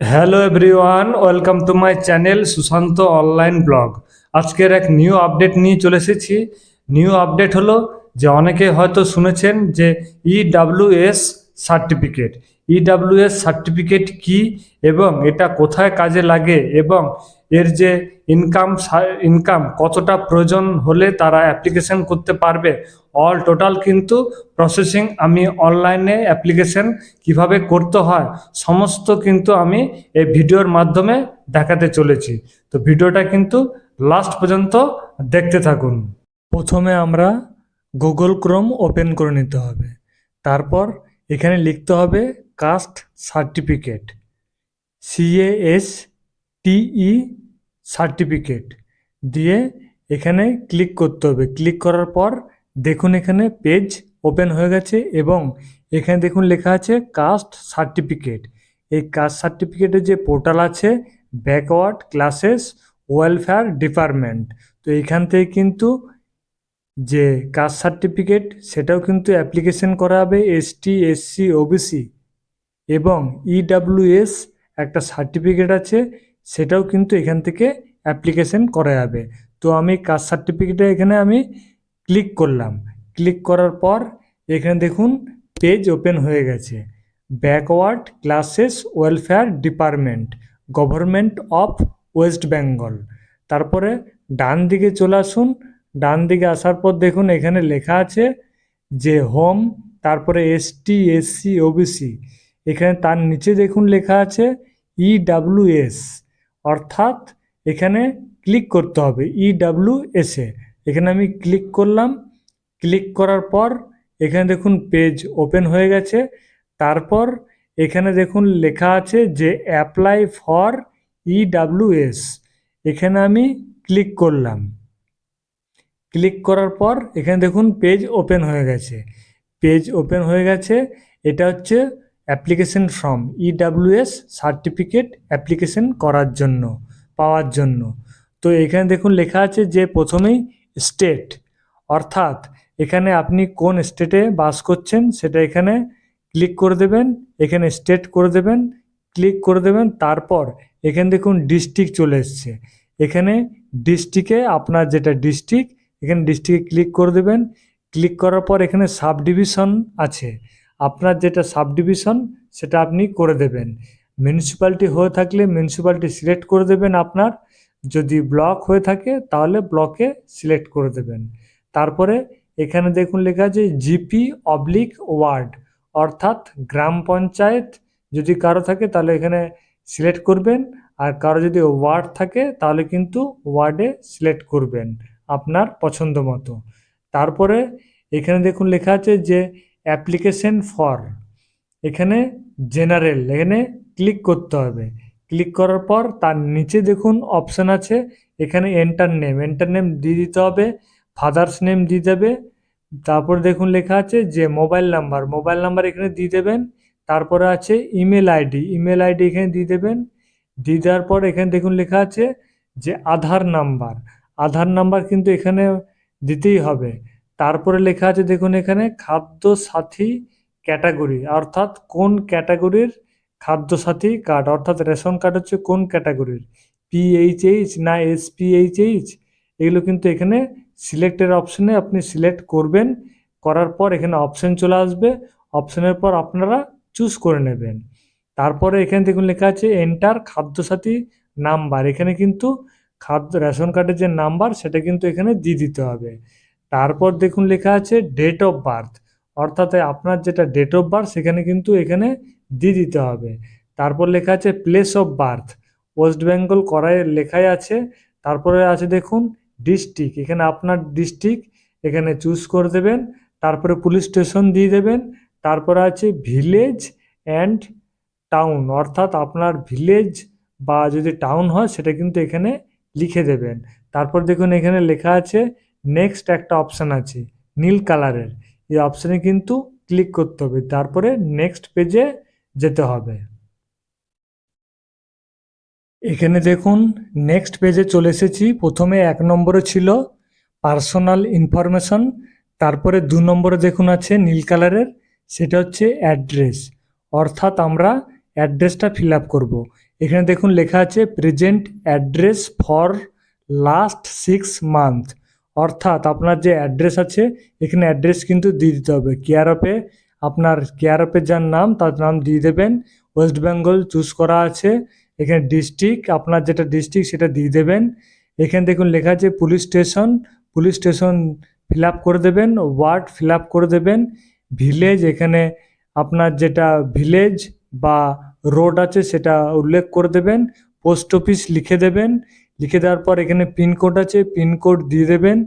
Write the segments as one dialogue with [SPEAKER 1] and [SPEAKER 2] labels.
[SPEAKER 1] Hello everyone, welcome to my channel Sushant online blog. আজকের এক new update নিয়ে চলে এসেছি। নিউ আপডেট হলো যে অনেকে হয়তো শুনেছেন যে ইডাব্লিউএস সার্টিফিকেট। ইডাব্লিউএস সার্টিফিকেট কি এবং এটা কোথায় কাজে লাগে এবং এর যে ইনকাম কতটা প্রয়োজন হলে তারা অ্যাপ্লিকেশন করতে পারবে, অল টোটাল কিন্তু প্রসেসিং আমি অনলাইনে অ্যাপ্লিকেশন কিভাবে করতে হয় সমস্ত কিন্তু আমি এই ভিডিওর মাধ্যমে দেখাতে চলেছি। তো ভিডিওটা কিন্তু লাস্ট পর্যন্ত দেখতে থাকুন। প্রথমে আমরা গুগল ক্রোম ওপেন করে নিতে হবে। তারপর এখানে লিখতে হবে কাস্ট সার্টিফিকেট, CASTE সার্টিফিকেট দিয়ে এখানে ক্লিক করতে হবে। ক্লিক করার পর দেখুন এখানে পেজ ওপেন হয়ে গেছে এবং এখানে দেখুন লেখা আছে কাস্ট সার্টিফিকেট। এই কাস্ট সার্টিফিকেটের যে পোর্টাল আছে ব্যাকওয়ার্ড ক্লাসেস ওয়েলফেয়ার ডিপার্টমেন্ট, তো এইখান থেকে কিন্তু যে কাস্ট সার্টিফিকেট সেটাও কিন্তু অ্যাপ্লিকেশন করা হবে ST SC OBC, এবং ইডাব্লিউএস একটা সার্টিফিকেট আছে সেটাও কিন্তু এখান থেকে অ্যাপ্লিকেশন করা যাবে। তো আমি কাস্ট সার্টিফিকেটে এখানে আমি ক্লিক করলাম। ক্লিক করার পর এখানে দেখুন পেজ ওপেন হয়ে গেছে, backward classes welfare department, government of West Bengal. তারপরে ডান দিকে চলে আসুন। ডান দিকে আসার পর দেখুন এখানে লেখা আছে যে হোম, তারপরে ST SC OBC, এখানে তার নিচে দেখুন লেখা আছে ইডাব্লিউএস, অর্থাৎ এখানে ক্লিক করতে হবে ইডাব্লিউএসে। এখানে আমি ক্লিক করলাম। ক্লিক করার পর এখানে দেখুন পেজ ওপেন হয়ে গেছে। তারপর এখানে দেখুন লেখা আছে যে অ্যাপ্লাই ফর ইডাব্লিউএস, এখানে আমি ক্লিক করলাম। ক্লিক করার পর এখানে দেখুন পেজ ওপেন হয়ে গেছে। পেজ ওপেন হয়ে গেছে। এটা হচ্ছে application form, EWS certificate application করার জন্য, পাওয়ার জন্য। তো এখানে দেখুন লেখা আছে যে প্রথমেই স্টেট, অর্থাৎ এখানে আপনি কোন স্টেটে বাস করছেন সেটা এখানে ক্লিক করে দেবেন। এখানে স্টেট করে দেবেন, ক্লিক করে দেবেন। তারপর এখানে দেখুন ডিস্ট্রিক্ট চলে এসছে। এখানে ডিস্ট্রিক্টে আপনার যেটা ডিস্ট্রিক্ট, এখানে ডিস্ট্রিক্টে ক্লিক করে দেবেন। ক্লিক করার পর এখানে সাব ডিভিশন আছে, আপনার যেটা সাব ডিভিশন সেটা আপনি করে দেবেন। মিউনিসিপ্যালিটি হয়ে থাকলে মিউনিসিপ্যালিটি সিলেক্ট করে দেবেন আপনার, যদি ব্লক হয়ে থাকে তাহলে ব্লকে সিলেক্ট করে দেবেন। তারপরে এখানে দেখুন লেখা আছে GP/ওয়ার্ড, অর্থাৎ গ্রাম পঞ্চায়েত যদি কারো থাকে তাহলে এখানে সিলেক্ট করবেন, আর কারো যদি ওয়ার্ড থাকে তাহলে কিন্তু ওয়ার্ডে সিলেক্ট করবেন আপনার পছন্দ মতো। তারপরে এখানে দেখুন লেখা আছে যে অ্যাপ্লিকেশন ফর, এখানে জেনারেল, এখানে ক্লিক করতে হবে। ক্লিক করার পর তার নিচে দেখুন অপশান আছে, এখানে এন্টার নেম দিয়ে দিতে হবে, ফাদার্স নেম দিয়ে দেবে। তারপর দেখুন লেখা আছে যে মোবাইল নাম্বার এখানে দিয়ে দেবেন। তারপরে আছে ইমেল আইডি এখানে দিয়ে দেবেন। দিয়ে দেওয়ার পর এখানে দেখুন লেখা আছে যে আধার নাম্বার কিন্তু এখানে দিতেই হবে। তারপরে লেখা আছে দেখুন এখানে খাদ্য সাথী ক্যাটাগরি, অর্থাৎ কোন ক্যাটাগরির খাদ্য সাথী কার্ড, অর্থাৎ রেশন কার্ড হচ্ছে কোন ক্যাটাগরির, PHH না SPHH, এগুলো কিন্তু এখানে সিলেক্টের অপশানে আপনি সিলেক্ট করবেন। করার পর এখানে অপশান চলে আসবে, অপশানের পর আপনারা চুজ করে নেবেন। তারপরে এখানে দেখুন লেখা আছে এন্টার খাদ্যসাথী নাম্বার, এখানে কিন্তু রেশন কার্ডের যে নাম্বার সেটা কিন্তু এখানে দিয়ে দিতে হবে। তারপর দেখুন লেখা আছে ডেট অফ বার্থ, অর্থাৎ আপনার যেটা ডেট অফ বার্থ সেখানে কিন্তু এখানে দিয়ে দিতে হবে। তারপর লেখা আছে place of birth, West Bengal করাই লেখাই আছে। তারপরে আছে দেখুন ডিস্ট্রিক্ট, এখানে আপনার ডিস্ট্রিক্ট এখানে চুজ করে দেবেন। তারপরে পুলিশ স্টেশন দিয়ে দেবেন। তারপরে আছে ভিলেজ অ্যান্ড টাউন, অর্থাৎ আপনার ভিলেজ বা যদি টাউন হয় সেটা কিন্তু এখানে লিখে দেবেন। তারপর দেখুন এখানে লেখা আছে নেক্সট, একটা অপশান আছে নীল কালারের, এই অপশানে কিন্তু ক্লিক করতে হবে। তারপরে নেক্সট পেজে যেতে হবে। এখানে দেখুন নেক্সট পেজে চলে এসেছি। প্রথমে 1 নম্বরে ছিল পার্সোনাল ইনফরমেশন, তারপরে 2 নম্বরে দেখুন আছে নীল কালারের, সেটা হচ্ছে অ্যাড্রেস, অর্থাৎ আমরা অ্যাড্রেসটা ফিল আপ করবো। এখানে দেখুন লেখা আছে present address for last 6 month, অর্থাৎ আপনার যে অ্যাড্রেস আছে এখানে অ্যাড্রেস কিন্তু দিয়ে দিতে হবে। কেয়ারঅফে আপনার কেয়ারঅফের যার নাম তার নাম দিয়ে দেবেন। ওয়েস্ট বেঙ্গল চুজ করা আছে। এখানে ডিস্ট্রিক্ট আপনার যেটা ডিস্ট্রিক্ট সেটা দিয়ে দেবেন। এখানে দেখুন লেখা আছে পুলিশ স্টেশন ফিল আপ করে দেবেন, ওয়ার্ড ফিল আপ করে দেবেন, ভিলেজ এখানে আপনার যেটা ভিলেজ বা রোড আছে সেটা উল্লেখ করে দেবেন, পোস্ট অফিস লিখে দেবেন। লিখে দেওয়ার পর এখানে পিনকোড আছে, পিনকোড দিয়ে দেবেন।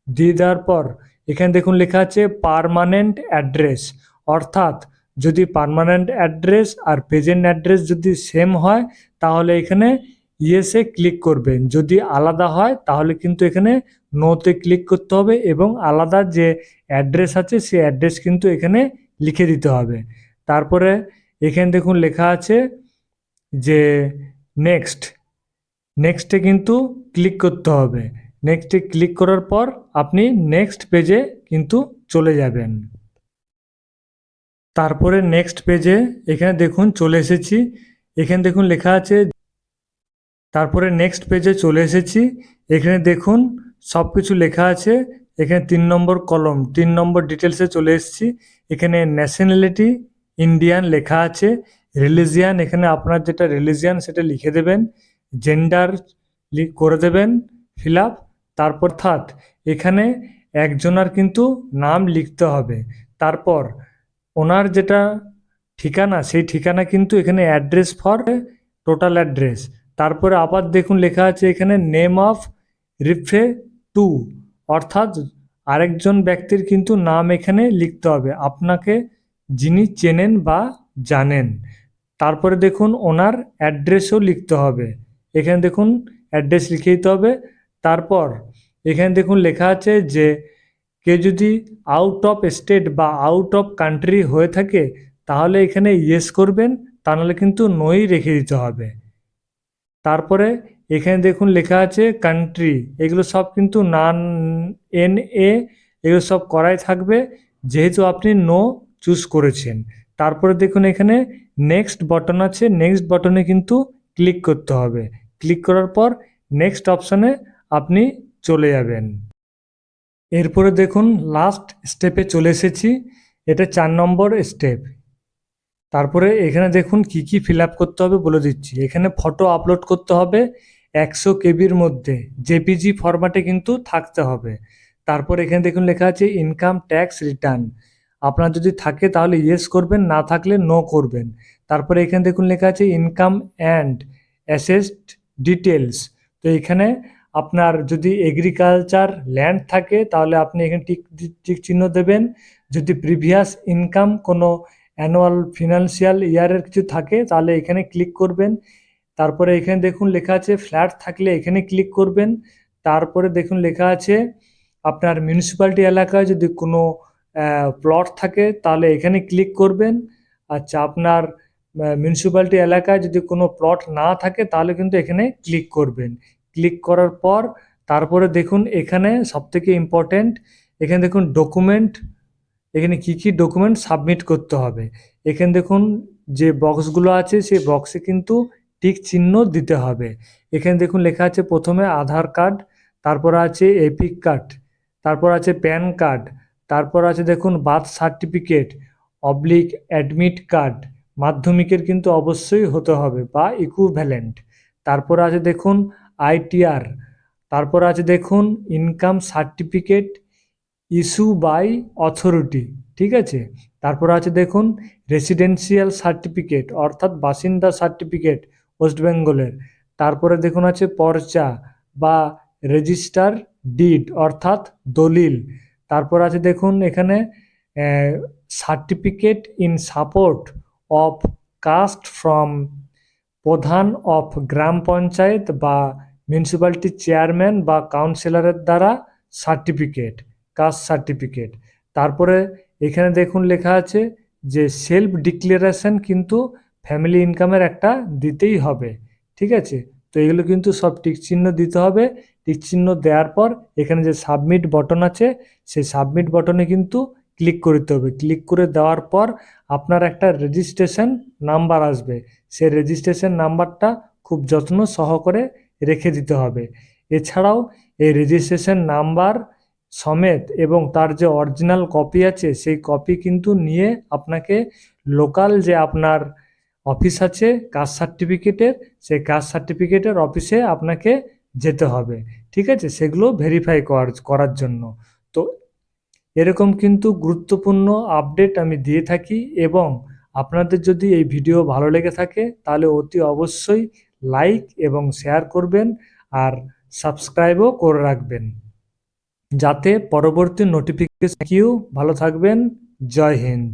[SPEAKER 1] দিয়ে দেওয়ার পর এখানে দেখুন লেখা আছে পার্মানেন্ট অ্যাড্রেস, অর্থাৎ যদি পার্মানেন্ট অ্যাড্রেস আর প্রেজেন্ট অ্যাড্রেস যদি সেম হয় তাহলে এখানে ইয়েসে ক্লিক করবেন, যদি আলাদা হয় তাহলে কিন্তু এখানে নোতে ক্লিক করতে হবে এবং আলাদা যে অ্যাড্রেস আছে সেই অ্যাড্রেস কিন্তু এখানে লিখে দিতে হবে। তারপরে এখানে দেখুন লেখা আছে যে নেক্সটে কিন্তু ক্লিক করতে হবে। নেক্সটে ক্লিক করার পর আপনি নেক্সট পেজে কিন্তু চলে যাবেন। তারপরে নেক্সট পেজে এখানে দেখুন চলে এসেছি। এখানে দেখুন লেখা আছে, তারপরে নেক্সট পেজে চলে এসেছি। এখানে দেখুন সব কিছু লেখা আছে। এখানে 3 নম্বর কলম 3 নম্বর ডিটেলসে চলে এসেছি। এখানে ন্যাশনালিটি ইন্ডিয়ান লেখা আছে। রিলিজিয়ান এখানে আপনার যেটা রিলিজিয়ান সেটা লিখে দেবেন। জেন্ডার করে দেবেন ফিল আপ। তারপর অর্থাৎ এখানে একজনার কিন্তু নাম লিখতে হবে। তারপর ওনার যেটা ঠিকানা সেই ঠিকানা কিন্তু এখানে অ্যাড্রেস ফর টোটাল অ্যাড্রেস। তারপরে আবার দেখুন লেখা আছে এখানে নেম অফ রিফে টু, অর্থাৎ আরেকজন ব্যক্তির কিন্তু নাম এখানে লিখতে হবে, আপনাকে যিনি চেনেন বা জানেন। তারপরে দেখুন ওনার অ্যাড্রেসও লিখতে হবে। এখানে দেখুন অ্যাড্রেস লিখে দিতে হবে। তারপর এখানে দেখুন লেখা আছে যে কেউ যদি আউট অফ স্টেট বা আউট অফ কান্ট্রি হয়ে থাকে তাহলে এখানে ইয়েস করবেন, তা নাহলে কিন্তু নোই রেখে দিতে হবে। তারপরে এখানে দেখুন লেখা আছে কান্ট্রি, এগুলো সব কিন্তু নান এন এ এগুলো সব করাই থাকবে যেহেতু আপনি নো চুজ করেছেন। তারপরে দেখুন এখানে নেক্সট বাটন আছে, নেক্সট বাটনে কিন্তু ক্লিক করতে হবে। ক্লিক করার পর নেক্সট অপশানে আপনি চলে যাবেন। এরপরে দেখুন লাস্ট স্টেপে চলে এসেছি, এটা 4 নম্বর স্টেপ। তারপরে এখানে দেখুন কি কি ফিল আপ করতে হবে বলে দিচ্ছি। এখানে ফটো আপলোড করতে হবে 100 কেবির মধ্যে, জেপিজি ফরম্যাটে কিন্তু থাকতে হবে। তারপর এখানে দেখুন লেখা আছে ইনকাম ট্যাক্স রিটার্ন, আপনার যদি থাকে তাহলে ইয়েস করবেন, না থাকলে নো করবেন। তারপরে এখানে দেখুন লেখা আছে ইনকাম অ্যান্ড অ্যাসেসড ডিটেলস, তো এখানে আপনার যদি এগ্রিকালচার ল্যান্ড থাকে তাহলে আপনি এখানে টিক চিহ্ন দেবেন। যদি প্রিভিয়াস ইনকাম কোনো অ্যানুয়াল ফিনান্সিয়াল ইয়ারের কিছু থাকে তাহলে এখানে ক্লিক করবেন। তারপরে এখানে দেখুন লেখা আছে ফ্ল্যাট থাকলে এখানে ক্লিক করবেন। তারপরে দেখুন লেখা আছে আপনার মিউনিসিপ্যালিটি এলাকায় যদি কোনো প্লট থাকে তাহলে এখানে ক্লিক করবেন। আচ্ছা, আপনার মিউনিসিপ্যালিটি এলাকায় যদি কোনো প্লট না থাকে তাহলে কিন্তু এখানে ক্লিক করবেন। ক্লিক করার পর তারপরে দেখুন এখানে সবথেকে ইম্পর্ট্যান্ট, এখানে দেখুন ডকুমেন্ট, এখানে কি কি ডকুমেন্ট সাবমিট করতে হবে। এখানে দেখুন যে বক্সগুলো আছে সেই বক্সে কিন্তু টিক চিহ্ন দিতে হবে। এখানে দেখুন লেখা আছে প্রথমে আধার কার্ড, তারপর আছে এপিক কার্ড, তারপর আছে প্যান কার্ড, তারপর আছে দেখুন birth certificate oblique admit card, মাধ্যমিকের কিন্তু অবশ্যই হতে হবে বা ইকুইভ্যালেন্ট। তারপর আছে দেখুন আইটিআর, তারপর আছে দেখুন income certificate issue by authority, ঠিক আছে। তারপর আছে দেখুন রেসিডেন্সিয়াল সার্টিফিকেট অর্থাৎ বাসিন্দা সার্টিফিকেট ওয়েস্ট বেঙ্গলের। তারপরে দেখুন আছে পর্চা বা রেজিস্টার ডিড অর্থাৎ দলিল। তারপর আছে দেখুন এখানে certificate in support of caste from pradhan of gram panchayat বা মিউনিসিপ্যালিটি চেয়ারম্যান বা কাউন্সিলরের দ্বারা সার্টিফিকেট, কাস্ট সার্টিফিকেট। তারপরে এখানে দেখুন লেখা আছে যে সেলফ ডিক্লারেশন কিন্তু ফ্যামিলি ইনকামের একটা দিতেই হবে, ঠিক আছে। তো এগুলো কিন্তু সব টিক চিহ্ন দিতে হবে। টিক চিহ্ন দেওয়ার পর এখানে যে সাবমিট বটন আছে সেই সাবমিট বটনে কিন্তু ক্লিক করতে হবে। ক্লিক করে দেওয়ার পর আপনার একটা রেজিস্ট্রেশন নাম্বার আসবে, সেই রেজিস্ট্রেশন নাম্বারটা খুব যত্ন সহকারে রেখে দিতে হবে। এছাড়াও এই রেজিস্ট্রেশন নাম্বার সমেত এবং তার যে অরিজিনাল কপি আছে সেই কপি কিন্তু নিয়ে আপনাকে লোকাল যে আপনার অফিস আছে কাস্ট সার্টিফিকেটের, সেই কাস্ট সার্টিফিকেটের অফিসে আপনাকে যেতে হবে, ঠিক আছে, সেগুলো ভেরিফাই করার জন্য। তো এরকম কিন্তু গুরুত্বপূর্ণ আপডেট আমি দিয়ে থাকি, এবং আপনাদের যদি এই ভিডিও ভালো লেগে থাকে তাহলে অতি অবশ্যই লাইক এবং শেয়ার করবেন, আর সাবস্ক্রাইবও করে রাখবেন যাতে পরবর্তী নোটিফিকেশন। ভালো থাকবেন। জয় হিন্দ।